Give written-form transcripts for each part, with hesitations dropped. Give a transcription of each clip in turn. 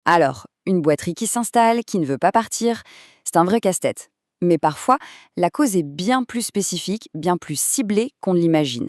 Alors, une boiterie qui s'installe, qui ne veut pas partir, c'est un vrai casse-tête. Mais parfois, la cause est bien plus spécifique, bien plus ciblée qu'on ne l'imagine.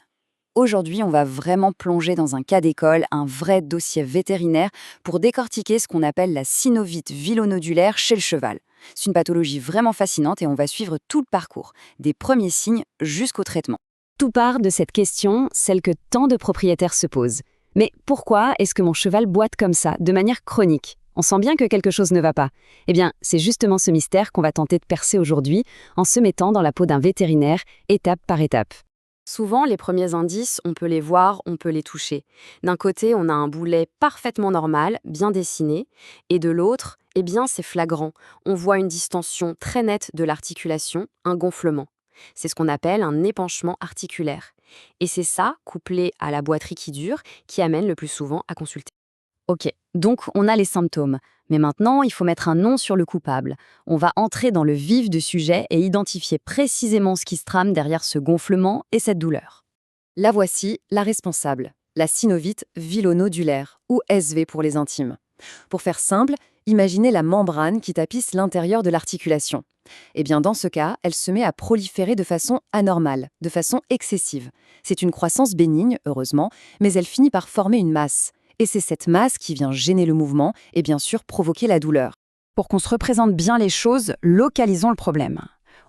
Aujourd'hui, on va vraiment plonger dans un cas d'école, un vrai dossier vétérinaire, pour décortiquer ce qu'on appelle la synovite vilonodulaire chez le cheval. C'est une pathologie vraiment fascinante et on va suivre tout le parcours, des premiers signes jusqu'au traitement. Tout part de cette question, celle que tant de propriétaires se posent. Mais pourquoi est-ce que mon cheval boite comme ça, de manière chronique? On sent bien que quelque chose ne va pas. Eh bien, c'est justement ce mystère qu'on va tenter de percer aujourd'hui, en se mettant dans la peau d'un vétérinaire, étape par étape. Souvent, les premiers indices, on peut les voir, on peut les toucher. D'un côté, on a un boulet parfaitement normal, bien dessiné, et de l'autre, eh bien, c'est flagrant. On voit une distension très nette de l'articulation, un gonflement. C'est ce qu'on appelle un épanchement articulaire. Et c'est ça, couplé à la boiterie qui dure, qui amène le plus souvent à consulter. Ok, donc on a les symptômes. Mais maintenant, il faut mettre un nom sur le coupable. On va entrer dans le vif du sujet et identifier précisément ce qui se trame derrière ce gonflement et cette douleur. La voici, la responsable, la synovite vilonodulaire, ou SV pour les intimes. Pour faire simple, imaginez la membrane qui tapisse l'intérieur de l'articulation. Eh bien, dans ce cas, elle se met à proliférer de façon anormale, de façon excessive. C'est une croissance bénigne, heureusement, mais elle finit par former une masse. Et c'est cette masse qui vient gêner le mouvement et bien sûr provoquer la douleur. Pour qu'on se représente bien les choses, localisons le problème.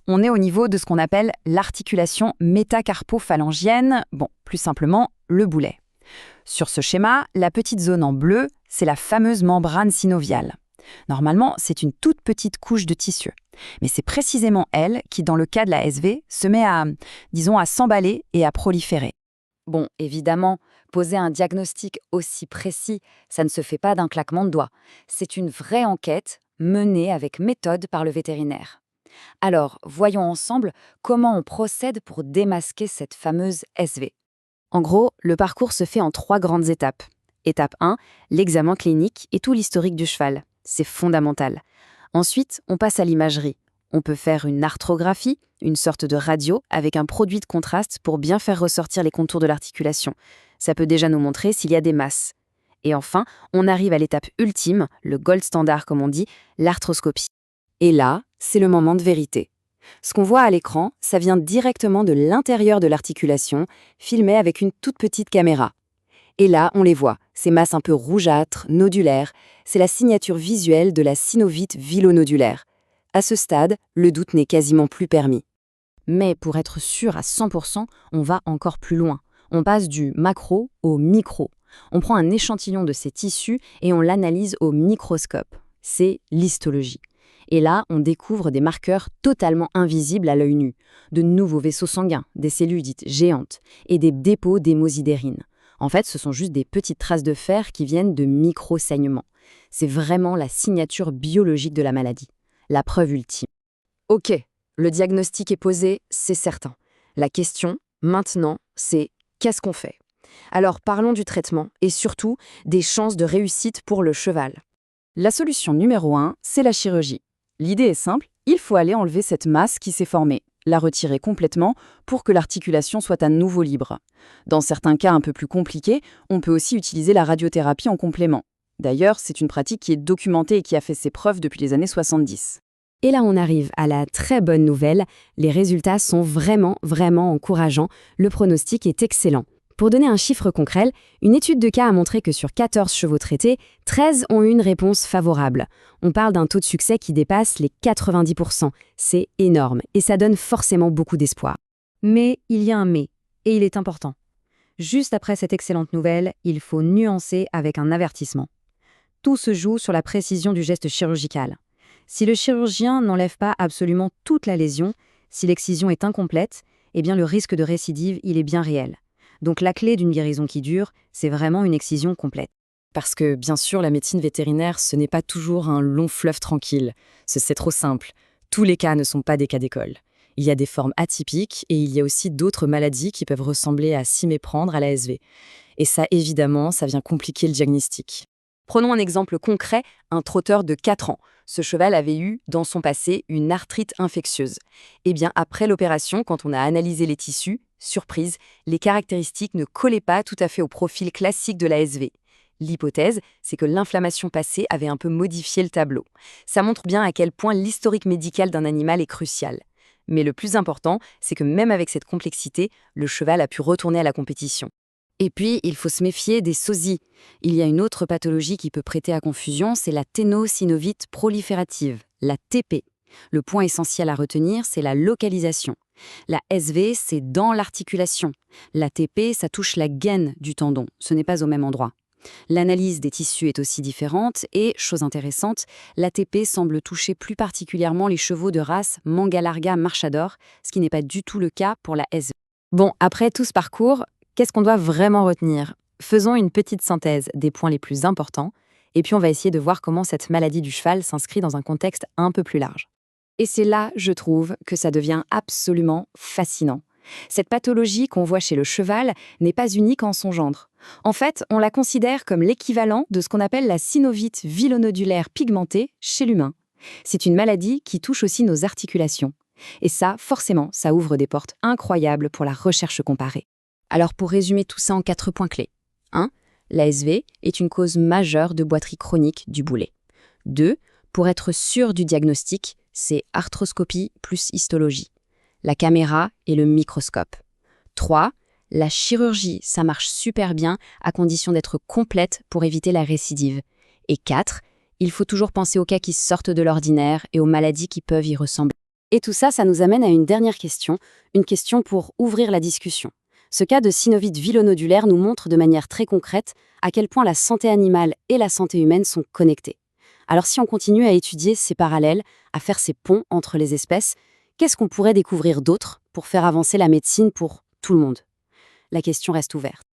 On est au niveau de ce qu'on appelle l'articulation métacarpophalangienne, plus simplement, le boulet. Sur ce schéma, la petite zone en bleu, c'est la fameuse membrane synoviale. Normalement, c'est une toute petite couche de tissu. Mais c'est précisément elle qui, dans le cas de la SV, se met à s'emballer et à proliférer. Bon, évidemment, poser un diagnostic aussi précis, ça ne se fait pas d'un claquement de doigts. C'est une vraie enquête menée avec méthode par le vétérinaire. Alors, voyons ensemble comment on procède pour démasquer cette fameuse SV. En gros, le parcours se fait en 3 grandes étapes. Étape 1, l'examen clinique et tout l'historique du cheval. C'est fondamental. Ensuite, on passe à l'imagerie. On peut faire une arthrographie, une sorte de radio avec un produit de contraste pour bien faire ressortir les contours de l'articulation. Ça peut déjà nous montrer s'il y a des masses. Et enfin, on arrive à l'étape ultime, le gold standard comme on dit, l'arthroscopie. Et là, c'est le moment de vérité. Ce qu'on voit à l'écran, ça vient directement de l'intérieur de l'articulation, filmé avec une toute petite caméra. Et là, on les voit, ces masses un peu rougeâtres, nodulaires, c'est la signature visuelle de la synovite vilonodulaire. À ce stade, le doute n'est quasiment plus permis. Mais pour être sûr à 100%, on va encore plus loin. On passe du macro au micro. On prend un échantillon de ces tissus et on l'analyse au microscope. C'est l'histologie. Et là, on découvre des marqueurs totalement invisibles à l'œil nu. De nouveaux vaisseaux sanguins, des cellules dites géantes et des dépôts d'hémosidérine. En fait, ce sont juste des petites traces de fer qui viennent de micro-saignements. C'est vraiment la signature biologique de la maladie. La preuve ultime. Ok, le diagnostic est posé, c'est certain. La question, maintenant, c'est qu'est-ce qu'on fait? Alors parlons du traitement et surtout des chances de réussite pour le cheval. La solution numéro 1, c'est la chirurgie. L'idée est simple, il faut aller enlever cette masse qui s'est formée, la retirer complètement pour que l'articulation soit à nouveau libre. Dans certains cas un peu plus compliqués, on peut aussi utiliser la radiothérapie en complément. D'ailleurs, c'est une pratique qui est documentée et qui a fait ses preuves depuis les années 70. Et là, on arrive à la très bonne nouvelle. Les résultats sont vraiment encourageants. Le pronostic est excellent. Pour donner un chiffre concret, une étude de cas a montré que sur 14 chevaux traités, 13 ont eu une réponse favorable. On parle d'un taux de succès qui dépasse les 90%. C'est énorme et ça donne forcément beaucoup d'espoir. Mais il y a un mais, et il est important. Juste après cette excellente nouvelle, il faut nuancer avec un avertissement. Tout se joue sur la précision du geste chirurgical. Si le chirurgien n'enlève pas absolument toute la lésion, si l'excision est incomplète, eh bien le risque de récidive, il est bien réel. Donc la clé d'une guérison qui dure, c'est vraiment une excision complète. Parce que, bien sûr, la médecine vétérinaire, ce n'est pas toujours un long fleuve tranquille. C'est trop simple. Tous les cas ne sont pas des cas d'école. Il y a des formes atypiques et il y a aussi d'autres maladies qui peuvent ressembler à s'y méprendre à la SV. Et ça, évidemment, ça vient compliquer le diagnostic. Prenons un exemple concret, un trotteur de 4 ans. Ce cheval avait eu, dans son passé, une arthrite infectieuse. Eh bien, après l'opération, quand on a analysé les tissus, surprise, les caractéristiques ne collaient pas tout à fait au profil classique de la SV. L'hypothèse, c'est que l'inflammation passée avait un peu modifié le tableau. Ça montre bien à quel point l'historique médical d'un animal est crucial. Mais le plus important, c'est que même avec cette complexité, le cheval a pu retourner à la compétition. Et puis, il faut se méfier des sosies. Il y a une autre pathologie qui peut prêter à confusion, c'est la ténosynovite proliférative, la TP. Le point essentiel à retenir, c'est la localisation. La SV, c'est dans l'articulation. La TP, ça touche la gaine du tendon. Ce n'est pas au même endroit. L'analyse des tissus est aussi différente et, chose intéressante, l'ATP semble toucher plus particulièrement les chevaux de race Mangalarga Marchador, ce qui n'est pas du tout le cas pour la SV. Bon, après tout ce parcours, qu'est-ce qu'on doit vraiment retenir? Faisons une petite synthèse des points les plus importants, et puis on va essayer de voir comment cette maladie du cheval s'inscrit dans un contexte un peu plus large. Et c'est là, je trouve, que ça devient absolument fascinant. Cette pathologie qu'on voit chez le cheval n'est pas unique en son genre. En fait, on la considère comme l'équivalent de ce qu'on appelle la synovite vilonodulaire pigmentée chez l'humain. C'est une maladie qui touche aussi nos articulations. Et ça, forcément, ça ouvre des portes incroyables pour la recherche comparée. Alors pour résumer tout ça en 4 points clés. 1. La SV est une cause majeure de boiterie chronique du boulet. 2. Pour être sûr du diagnostic, c'est arthroscopie plus histologie. La caméra et le microscope. 3. La chirurgie, ça marche super bien à condition d'être complète pour éviter la récidive. Et 4. Il faut toujours penser aux cas qui sortent de l'ordinaire et aux maladies qui peuvent y ressembler. Et tout ça, ça nous amène à une dernière question, une question pour ouvrir la discussion. Ce cas de synovite vilonodulaire nous montre de manière très concrète à quel point la santé animale et la santé humaine sont connectées. Alors si on continue à étudier ces parallèles, à faire ces ponts entre les espèces, qu'est-ce qu'on pourrait découvrir d'autre pour faire avancer la médecine pour tout le monde? La question reste ouverte.